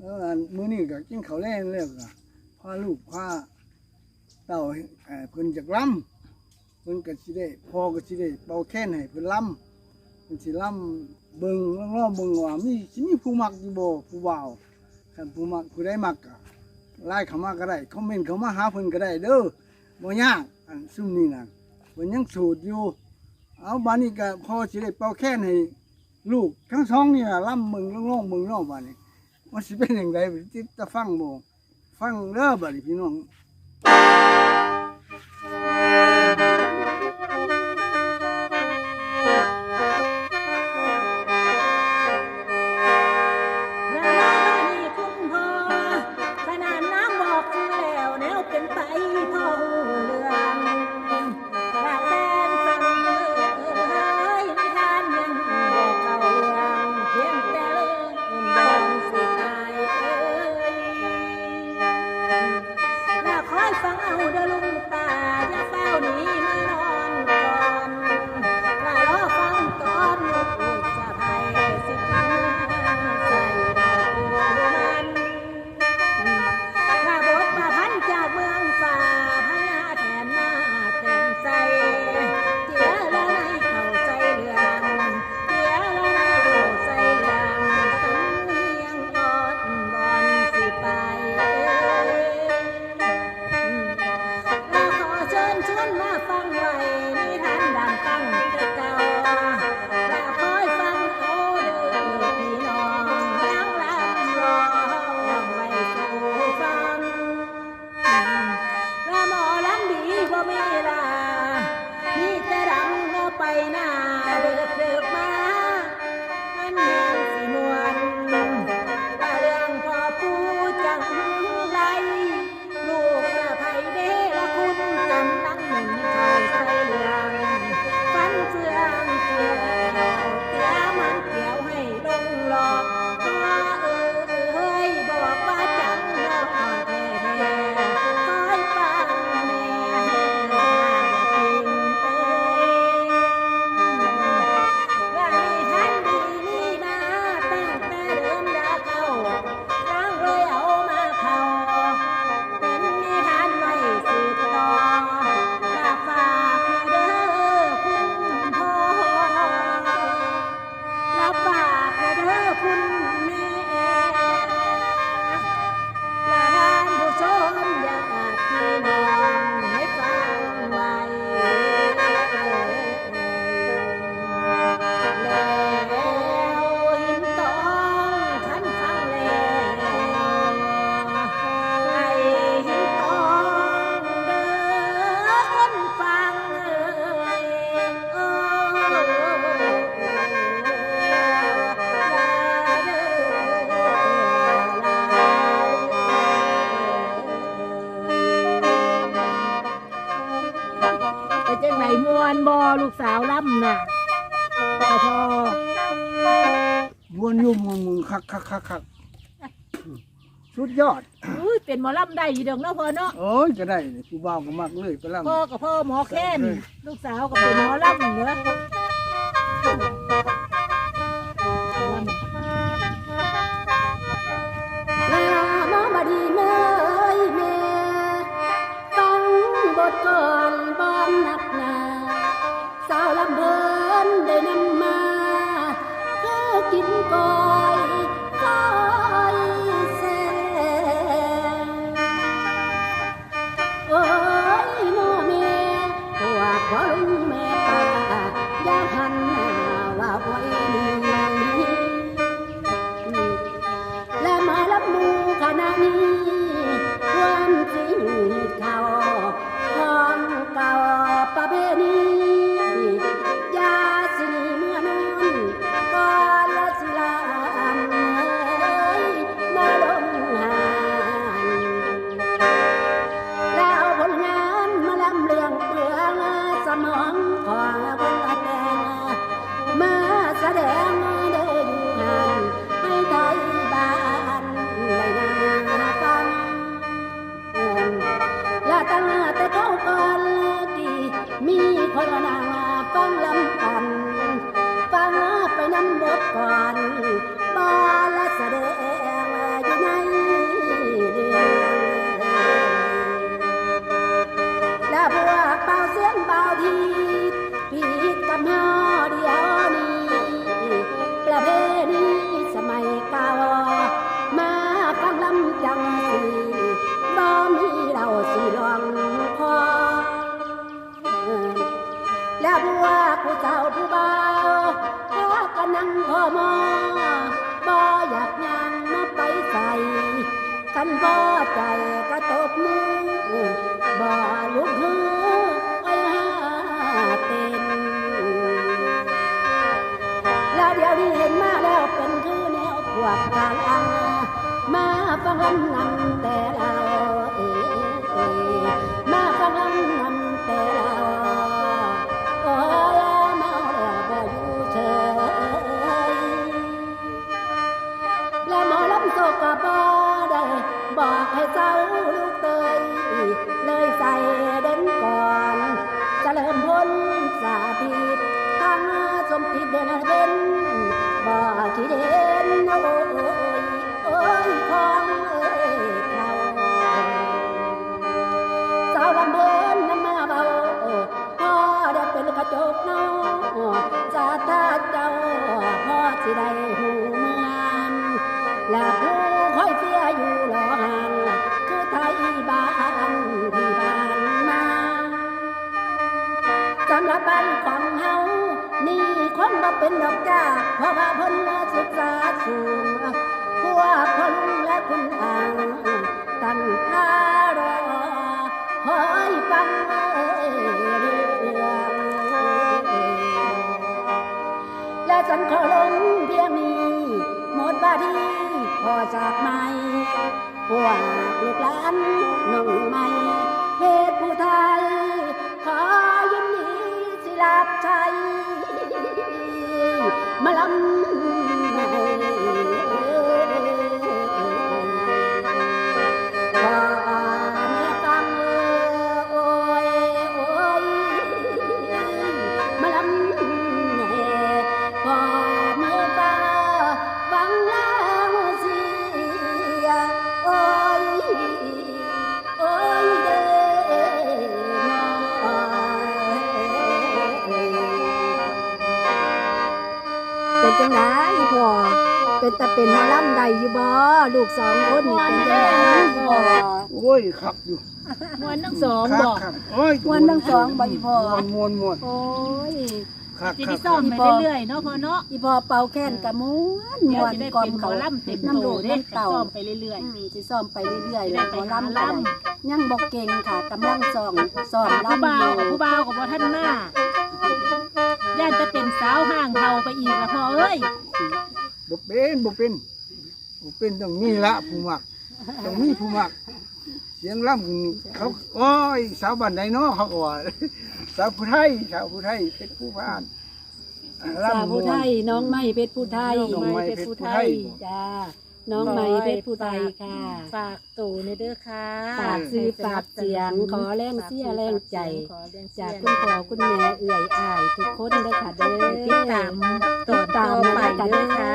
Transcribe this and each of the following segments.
มื้อนี้ก็กินข้าวแลงแล้วก็พาลูกพาเต้าเพิ่นจักลำเพิ่นก็สิได้พ่อก็สิได้เป่าแค้นให้เพิ่นลำเพิ่นสิลำเบิ่งลองเบิ่งว่าสิมีผู้มักอยู่บ่ผู้บ่าวคันผู้มักผู้ใดมักก็ไลน์เข้ามาก็ได้คอมเมนต์เข้ามาหาเพิ่นก็ได้เด้อบ่ยากซุมนี้น่ะเพิ่นยังโสดอยู่เอาบัดนี้ก็พ่อสิได้เป่าแค้นให้ลูกทั้งสองนี่ล่ะลำเบิ่งลองเบิ่งเนาะบัดนี้มันสิเป็นจังไดสิจะฟังบ่ฟังเด้อบัดนี้พี่น้อง ฟังเอาเด้อลุงตาอย่าเฝ้าหนีมานอนก่อนลารอฟังตอนลูกจะไห้สิกินใส่ดอกบัวมันลาบทประพันธ์จากเมืองฟ้าพญาแถมหน้าเต็มใจเจียละในเข้าใจเรื่องเจียละในเข้าใจเรื่องสำเนียงอ่อนบอนสิไปชวนมาฟังไว้นิทานดังตั้งแต่เก่าและคอยฟังเอาเด้อพี่น้องยังลำร้องไว้สู่ฟังและหมอลำดีบ่มีลามีแต่ดังเอาไปหน้าเดือกมามันแห่งสิมวนว่าเรื่องพ่อปู่จังไรลูกละไผเด้ละคุณกันนั่งหนึ่งเขาใส่เรื่องฟันเฟืองเกี่ยวเตี้ยมันเกี่ยวให้ลงหลอกว่าบอกว่าจังเราแท้คอยฟังแม่จริงว่ามีท่านดีนี่มาตั้งแต่เดิมดาเก่าร่างเลยเอามาเข้าเป็นนิทานไว้สืบต่อฝากมาเด้อคุณพ่อและฝากมาเด้อคุณแม่และท่านผู้ชมญาติพี่น้องให้ฟังไว้แล้วหินตองท่านฟังแล้วไอ้หินตองเด้อคนฟังไปจังไหนมวนบอลูกสาวล่ำน่ะพอ วนอยู่มึงคักสุดยอด เป็นหมอล่ำได้อยู่เด้อเนาะพ่อเนาะ โอ้ยจะได้ผู้บ่าวก็มักเลยไปลำ พ่อกับพ่อหมอแค้นลูกสาวกับเป็นหมอล่ำเนาะแล้วมาบดีแม่แม่ฟังบทก่อนบอนหนักหนาสาวลำเพิ่นได้นำมาคือกินก้อยก้อยแซ่โอ้ยโมเมพวกพ่อลุงแม่ป้าอย่าหันหน้าว่าไว้นี่และมาลับมูขณะนี้ความจริงเขาของเก่าประเพณียาสิเมื่อนอนก่อนละสิลานมาลงหานแล้วผลงานมาลำเลียงเปลืองสมองของคนละแดงมาแสดงเดินงานให้ไทยบ้านได้นาฟ้า ฟังลำนำแต่เรามาฟังลำนำแต่เราโอ้ยเมาแล้วบ่อยู่เฉยและหมอลำโศกก็บ่ได้บอกให้เจ้าลูกเตยเลยใส่เด่นก่อนจะเริ่มพ้นสาธิตทั้งสมทิศเด่นเป็นบ่ขี้เด่นโอ้ยของเขาสาวลำเบินน้ำมาเบาพ่อได้เป็นกระจกเนาจะถ้าเจ้าพ่อสิได้หูเมืองและผู้คอยเสียอยู่หลอห่างคือไทยบ้านที่บ้านมาสำหรับบ้านของเฮานี่คงบ่เป็นดอกจ้าเพราะว่าเพิ่นศึกษาสูงพวกพ่อลุงและคุณอ่างตั้งท่ารอคอยฟังเรื่องและฉันขอลงเพียงนี้หมดบาทีพอจากไม่พวกลูกหลานน้องใหม่เพศผู้ไทยขอยินดีสิรับใช้มาลำให้พ่อแม่ฟังโอ้ยโอ้ยมาลำให้พ่อแม่ฟังแล้วสิโอ้ยโอ้ยเด้อเป็นจังไดพ่อเป็นตาเป็นหมอลำใดอยู่บ่ลูกสองคนนี่เป็นจังไดพ่อ โอ้ยขับอยู่ มวนทั้งสอง ครับ บอก ครับโอ้ย ม่วนทั้งสองบ่อีพ่อ ม่วน โอ้ย ครับ จะ ครั ได้ บ ซ่อมไปเรื่อยๆเนาะพ่อเนาะ อีพ่อเป่าแค้นกะม่วนม่เดี๋ยว วน จะได้ ก่อ เป็น นหม เขา อลำเต็ม น้ำ โต ลูก ได้ น้ำเต่า ซ่อมไปเรื่อย สิซ่อมไปเรื่อยๆ จะ แล้ว ได้ หมอ ไปหา ลำ ล ก็ได้ยังบ่เก่งค่ะกำลังสอน ๆผู้ ลำ บ่า อ ว ยู่ กับผู้บ่าวกับบ่ท่านมาย่านจะเป็นสาวห่างเทาไปอีกละพ่อเอ้ย บ่เป็นต้องมีละผู้มักต้องมีผู้มักเสียงล่ำเขาโอ้ยสาวบ้านใดเนาะเขาก็ว่าสาวผู้ไทยเป็นผู้พาน สาวผู้ไทยน้องใหม่เพชรผู้ไทย น้องไม้เพชรผู้ไทย จ้าน้องใหม่เพชรผู้ไทยค่ะ ฝากตู่ในเด้อค่ะ ฝากซื้อฝากเสียงขอแรงเสียแรงใจ ขอแรงเสีย จากคุณพ่อคุณแม่เอื่อยอ้ายทุกคนเด้อค่ะเด้อ ติดตามตอนต่อไป กัน เด้ เด้ อ อ ค่ะ ค่ะ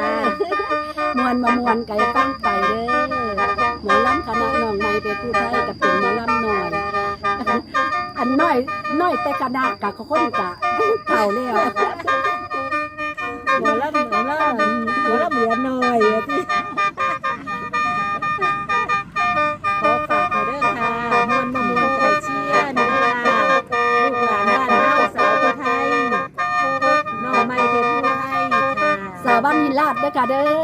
มวนมามวนไก่ฟังไปเด้อหมอลำคณะน้องใหม่เพชรผู้ไทยกับเป็นหมอลำหน่อย อันน้อยแต่คณะกะคนกะเท่าแล้ว หมอลำเหลือหน่อยอะที่ขอฝากไปเด้อค่ะมวนมวนใจเชียร์นี่ค่ะลูกหลานบ้านเฮาสาวผู้ไทยน้องใหม่เพชรผู้ไทยค่ะ สาวบ้านหินลาดเด้อค่ะเด้อ